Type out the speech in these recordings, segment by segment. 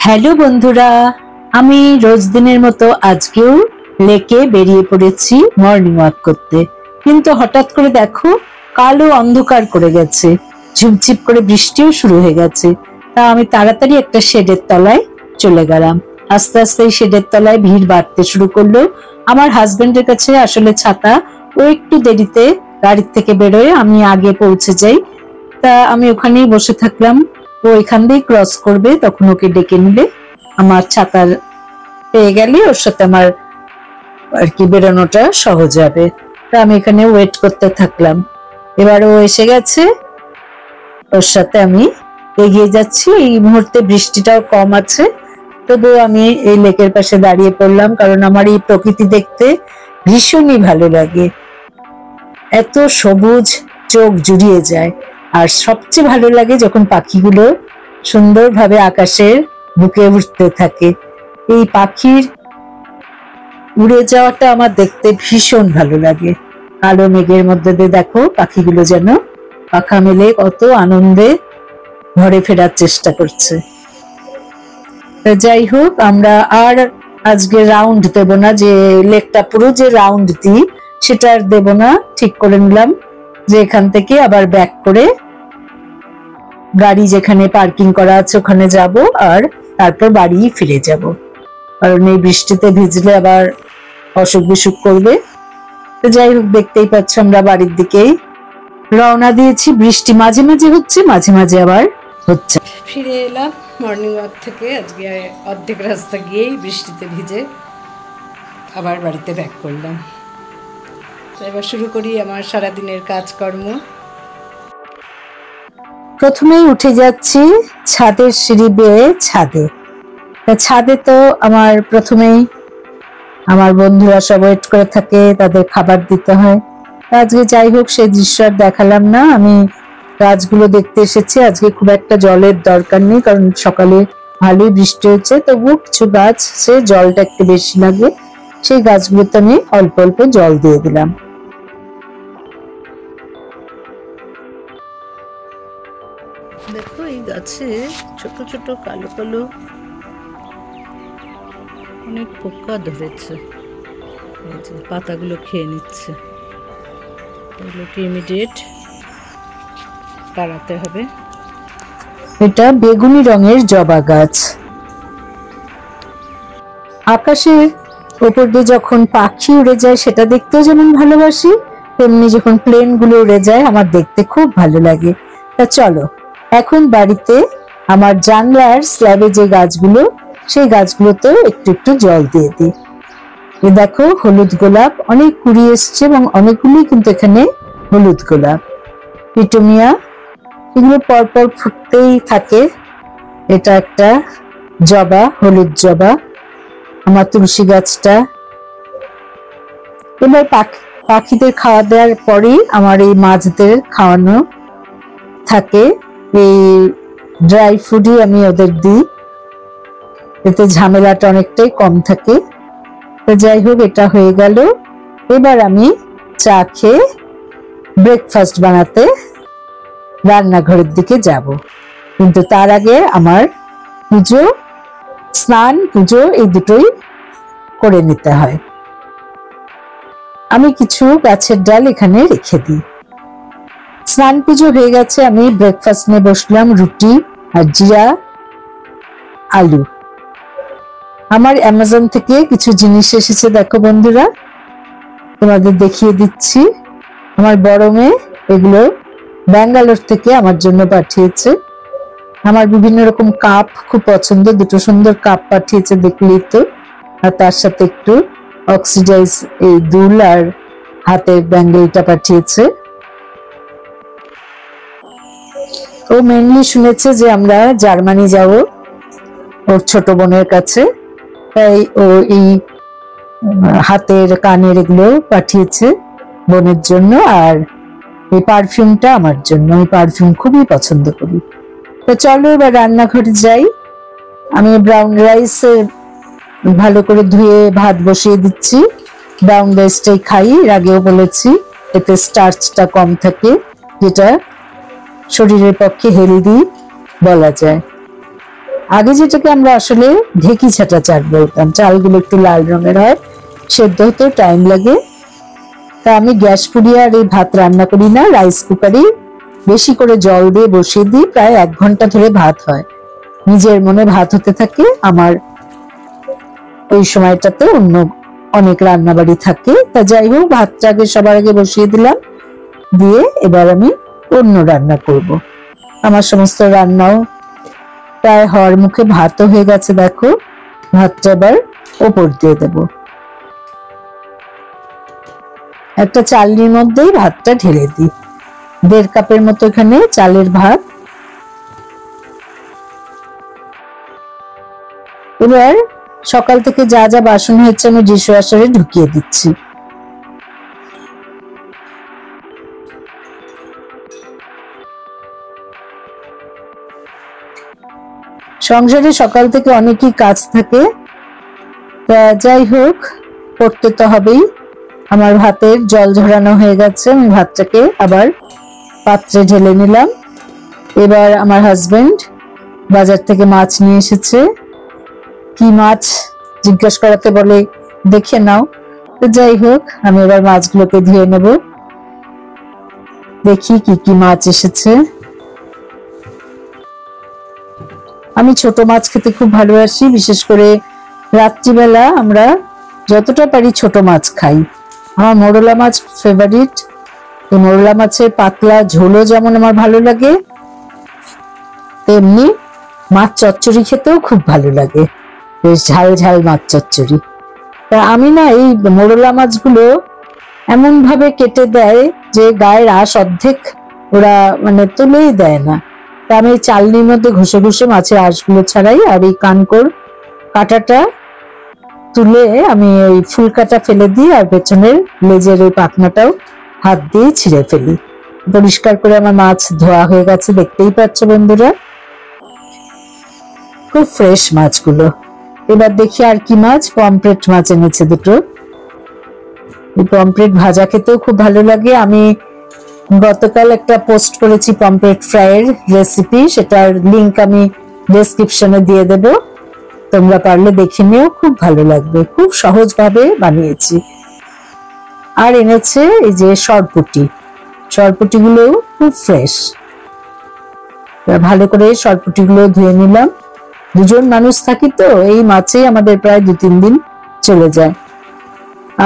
Hello বন্ধুরা, আমি রোজ দিনের মতো আজকেও লেকে বেরিয়ে পড়েছি মর্নিং ওয়াক করতে। কিন্তু হঠাৎ করে দেখো কালো অন্ধকার করে গেছে, ঝিপঝিপ করে বৃষ্টিও শুরু হয়ে গেছে। তা আমি তাড়াতাড়ি একটা শেডের তলায় চলে গেলাম। আস্তে আস্তে এই শেডের তলায় ভিড় বাড়তে শুরু করলো। আমার হাজবেন্ডের কাছে আসলে ছাতা, ও একটু দেরিতে গাড়ির থেকে বেরোয়, আমি আগে পৌঁছে যাই। তা আমি ওখানেই বসে থাকলাম। ও এখান দিয়ে ক্রস করবে, তখন ওকে ডেকে নিলে আমার ছাতার পেয়ে গেলে ওর সাথে আমার আর কি বেরোনোটা সহজ হবে। তা আমি এখানে ওয়েট করতে থাকলাম। এবার ও এসে গেছে, ওর সাথে আমি এগিয়ে যাচ্ছি। এই মুহূর্তে বৃষ্টিটাও কম আছে, তবুও আমি এই লেকের পাশে দাঁড়িয়ে পড়লাম, কারণ আমার এই প্রকৃতি দেখতে ভীষণই ভালো লাগে। এত সবুজ, চোখ জুড়িয়ে যায়। আর সবচেয়ে ভালো লাগে যখন পাখিগুলো সুন্দরভাবে আকাশের বুকে উঠতে থাকে। এই পাখির উড়ে যাওয়াটা আমার দেখতে ভীষণ ভালো লাগে। কালো মেঘের মধ্যে দিয়ে দেখো পাখিগুলো যেন পাখা মেলে কত আনন্দে ঘরে ফেরার চেষ্টা করছে। যাই হোক, আমরা আর আজকে রাউন্ড দেব না, যে লেকটা পুরো যে রাউন্ড দিই সেটা আর দেব না। ঠিক করে নিলাম যে এখান থেকে আবার ব্যাক করে গাড়ি যেখানে পার্কিং করা আছে ওখানে যাব, আর তারপর বাড়ি ফিরে যাব, কারণ এই বৃষ্টিতে ভিজলে আবার অসুখ বিসুখ করবে। তো যাই হোক, দেখতেই পাচ্ছ আমরা বাড়ির দিকেই রওনা দিয়েছি। বৃষ্টি মাঝে মাঝে হচ্ছে, মাঝে মাঝে আবার হচ্ছে। ফিরে এলাম মর্নিং ওয়াক থেকে। আজকে অর্ধেক রাস্তা গিয়েই বৃষ্টিতে ভিজে আবার বাড়িতে ব্যাক করলাম। তো এবার শুরু করি আমার সারাদিনের কাজকর্ম। প্রথমেই উঠে যাচ্ছি ছাদের সিঁড়ি বেয়ে ছাদে। ছাদে তো আমার প্রথমেই আমার বন্ধুরা সব ওয়েট করে থাকে, তাদের খাবার দিতে হয়। আজকে যাই হোক সেই দৃশ্য আর দেখালাম না। আমি গাছগুলো দেখতে এসেছি। আজকে খুব একটা জলের দরকার নেই, কারণ সকালে ভালোই বৃষ্টি হচ্ছে, তবুও কিছু গাছ সে জলটা একটু বেশি লাগে, সেই গাছগুলোতে আমি অল্প অল্প জল দিয়ে দিলাম। দেখো এই গাছে ছোট ছোট কালো কালো অনেক পোকা ধরেছে, পাতাগুলো খেয়ে নিচ্ছে। এগুলোকে ইমিডিয়েট তাড়াতে হবে। এটা বেগুনি রঙের জবা গাছ। আকাশের উপর দিয়ে যখন পাখি উড়ে যায় সেটা দেখতেও যেমন ভালোবাসি, তেমনি যখন প্লেন গুলো উড়ে যায় আমার দেখতে খুব ভালো লাগে। তা চলো এখন বাড়িতে আমার জানলার স্ল্যাবে যে গাছগুলো, সেই গাছগুলোতেও একটু একটু জল দিয়ে দিই। এ দেখো হলুদ গোলাপ অনেক কুড়ি এসছে, এবং অনেকগুলি কিন্তু এখানে হলুদ গোলাপ, পিটুমিয়া, এগুলো পরপর ফুটতেই থাকে। এটা একটা জবা, হলুদ জবা। আমার তুলসী গাছটা। এবার পাখিদের খাওয়া দেওয়ার পরেই আমার এই মাছদের খাওয়ানো থাকে। এই ড্রাই ফুডই আমি ওদের দিই, এতে ঝামেলাটা অনেকটাই কম থাকে। তো যাই হোক, এটা হয়ে গেল। এবার আমি চা খেয়ে ব্রেকফাস্ট বানাতে রান্নাঘরের দিকে যাব। কিন্তু তার আগে আমার পুজো, স্নান, পুজো এই দুটোই করে নিতে হয়। আমি কিছু গাছের ডাল এখানে রেখে দিই। স্নান পুজো হয়ে গেছে, আমি ব্রেকফাস্ট নিয়ে বসলাম। রুটি আর জিরা আলু। আমার অ্যামাজন থেকে কিছু জিনিস এসেছে, দেখো বন্ধুরা, তোমাদের দেখিয়ে দিচ্ছি। আমার বড় মেয়ে এগুলো ব্যাঙ্গালোর থেকে আমার জন্য পাঠিয়েছে। আমার বিভিন্ন রকম কাপ খুব পছন্দ, দুটো সুন্দর কাপ পাঠিয়েছে দেখলেই তো। আর তার সাথে একটু অক্সিডাইজ এই দুল আর হাতের ব্যাঙ্গেলটা পাঠিয়েছে। ও মেনলি শুনেছে যে আমরা জার্মানি যাব ওর ছোট বোনের কাছে, তাই ও এই হাতের কানের এগুলো পাঠিয়েছে বোনের জন্য। আর এই পারফিউমটা আমার জন্য, আমি পারফিউম খুবই পছন্দ করি। তো চলো এবার রান্নাঘরে যাই। আমি ব্রাউন রাইস ভালো করে ধুয়ে ভাত বসিয়ে দিচ্ছি। ব্রাউন রাইসটাই খাই, এর আগেও বলেছি, এতে স্টার্চটা কম থাকে, যেটা শরীরের পক্ষে হেলদি বলা যায়। আগে যেটাকে আমরা আসলে ঢেকি ছাটা চাল বলতাম, চালগুলো একটু লাল রঙের হয়, সেদ্ধ হতে টাইম লাগে। তা আমি গ্যাস পুড়িয়ে আর এই ভাত রান্না করি না, রাইস কুকারে বেশি করে জল দিয়ে বসিয়ে দিই, প্রায় 1 ঘন্টা ধরে ভাত হয়, নিজের মনে ভাত হতে থাকে। আমার ওই সময়টাতে অন্য অনেক রান্না বাড়ি থাকে। তা যাই হোক, ভাতটা আগে সবার আগে বসিয়ে দিলাম, দিয়ে এবার আমি অন্য রান্না করব। আমার সমস্ত রান্নাও প্রায় হওয়ার মুখে, ভাতও হয়ে গেছে। দেখো, ভাতটা এবার ওপর দিয়ে দেব। একটা চালনির মধ্যেই ভাতটা ঢেলে দিই, 1.5 কাপের মতো এখানে চালের ভাত। এবার সকাল থেকে যা যা বাসন হয়েছে আমি ডিশওয়াশারে ঢুকিয়ে দিচ্ছি। সংসারে সকাল থেকে অনেকই কাজ থাকে, তা যাই হোক করতে তো হবেই। আমার ভাতের জল ঝরানো হয়ে গেছে, আমি ভাতটাকে আবার পাত্রে ঢেলে নিলাম। এবার আমার হাজবেন্ড বাজার থেকে মাছ নিয়ে এসেছে। কি মাছ জিজ্ঞাসা করাতে বলে দেখে নাও। তো যাই হোক, আমি এবার মাছগুলোকে ধুয়ে নেব। দেখি কি কি মাছ এসেছে। আমি ছোট মাছ খেতে খুব ভালোবাসি, বিশেষ করে রাত্রিবেলা আমরা যতটা পারি ছোট মাছ খাই। আমার মোরলা মাছ ফেভারিট। এই মোরলা মাছের পাতলা ঝোলও যেমন আমার ভালো লাগে, তেমনি মাছ চচ্চড়ি খেতেও খুব ভালো লাগে, বেশ ঝাল ঝাল মাছ চচ্চড়ি। তা আমি না এই মোরলা মাছগুলো এমন ভাবে কেটে দেয় যে গায়ের আঁশ অর্ধেক ওরা মানে তুলেই দেয় না। তা আমি চালনির মধ্যে ঘষে ঘষে মাছের আঁশগুলো ছাড়াই, আর এই কানকোর কাঁটাটা তুলে আমি ওই ফুলকাটা ফেলে দিই, আর পেছনের লেজের ওই পাখনাটাও হাত দিয়ে ছিঁড়ে ফেলি। পরিষ্কার করে আমার মাছ ধোয়া হয়ে গেছে, দেখতেই পাচ্ছ বন্ধুরা, খুব ফ্রেশ মাছগুলো। এবার দেখি আর কি মাছ। পমফ্রেট মাছ এনেছে দুটো। এই পমফ্রেট ভাজা খেতেও খুব ভালো লাগে। আমি গতকাল একটা পোস্ট করেছি পমফ্রেট ফ্রাইয়ের রেসিপি, সেটার লিংক আমি ডেসক্রিপশনে দিয়ে দেব, তোমরা পারলে দেখে নিও, খুব ভালো লাগবে, খুব সহজভাবে বানিয়েছি। আর এনেছে এই যে সরপুটি, সরপুটিগুলো খুব ফ্রেশ। ভালো করে সরপুটিগুলো ধুয়ে নিলাম। 2 জন মানুষ থাকি তো এই মাছেই আমাদের প্রায় 2-3 দিন চলে যায়।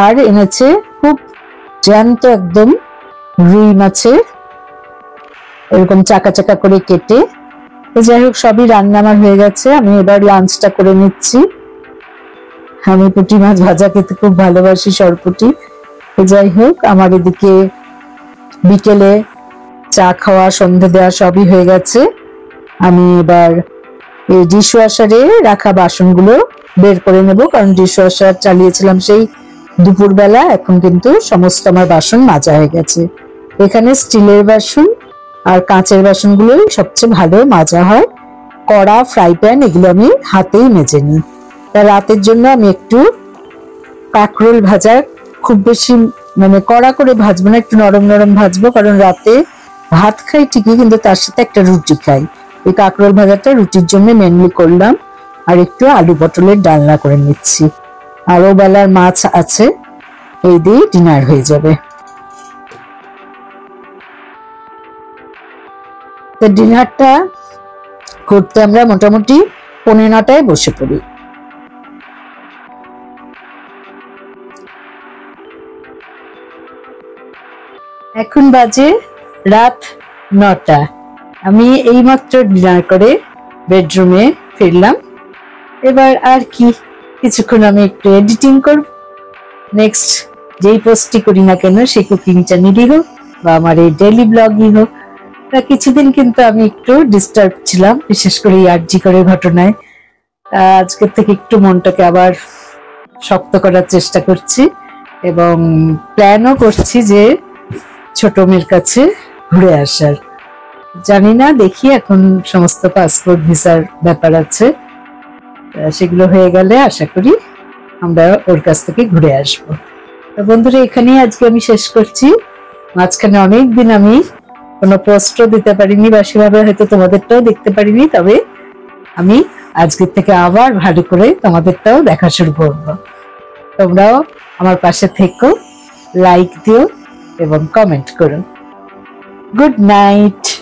আর এনেছে খুব জ্যান্ত একদম রুই মাছের, এরকম চাকা চাকা করে কেটে। যাই হোক, সবই রান্না আমার হয়ে গেছে, আমি এবার লাঞ্চটা করে নিচ্ছি। আমি পুঁটি মাছ ভাজা খেতে খুব ভালোবাসি, সরপুটি। যাই হোক, আমার এদিকে বিকেলে চা খাওয়া, সন্ধে দেওয়া সবই হয়ে গেছে। আমি এবার এই ডিশওয়াশারে রাখা বাসনগুলো বের করে নেব, কারণ ডিশওয়াশার চালিয়েছিলাম সেই দুপুরবেলা। এখন কিন্তু সমস্ত আমার বাসন মাজা হয়ে গেছে। এখানে স্টিলের বাসন আর কাঁচের বাসনগুলোই সবচেয়ে ভালো মাজা হয়। কড়া, ফ্রাই প্যান এগুলো আমি হাতেই মেজে নিই। তা রাতের জন্য আমি একটু কাঁকরোল ভাজা, খুব বেশি মানে কড়া করে ভাজবো না, একটু নরম নরম ভাজবো, কারণ রাতে ভাত খাই ঠিকই, কিন্তু তার সাথে একটা রুটি খাই। এই কাঁকরোল ভাজাটা রুটির জন্য মেনলি করলাম। আর একটু আলু পটলের ডালনা করে নিচ্ছি। আরো বেলার মাছ আছে, এই দিয়ে ডিনার হয়ে যাবে। তো ডিনারটা করতে আমরা মোটামুটি 9:15টায় বসে পড়ি। এখন বাজে রাত 9টা। আমি এইমাত্র ডিনার করে বেডরুমে ফিরলাম। এবার আর কি, কিছুক্ষণ আমি একটু এডিটিং করব। নেক্সট যেই পোস্টই করি না কেন, সেই কুকিং চ্যানেলই হোক বা আমার এই ডেইলি ব্লগই হোক, তা কিছুদিন কিন্তু আমি একটু ডিস্টার্ব ছিলাম, বিশেষ করে এই আরজি করে ঘটনায়। আজকের থেকে একটু মনটাকে আবার শক্ত করার চেষ্টা করছি, এবং প্ল্যানও করছি যে ছোট মেয়ের কাছে ঘুরে আসার। জানি না, দেখি, এখন সমস্ত পাসপোর্ট ভিসার ব্যাপার আছে, সেগুলো হয়ে গেলে আশা করি আমরা ওর কাছ থেকে ঘুরে আসবো। তো বন্ধুরা, এখানেই আজকে আমি শেষ করছি। মাঝখানে অনেকদিন আমি কোনো পোস্টও দিতে পারিনি, বা সেভাবে হয়তো তোমাদেরটাও দেখতে পারিনি, তবে আমি আজকের থেকে আবার ভালো করে তোমাদেরটাও দেখা শুরু করবো। তোমরাও আমার পাশে থেকো, লাইক দিও এবং কমেন্ট করো। Good night.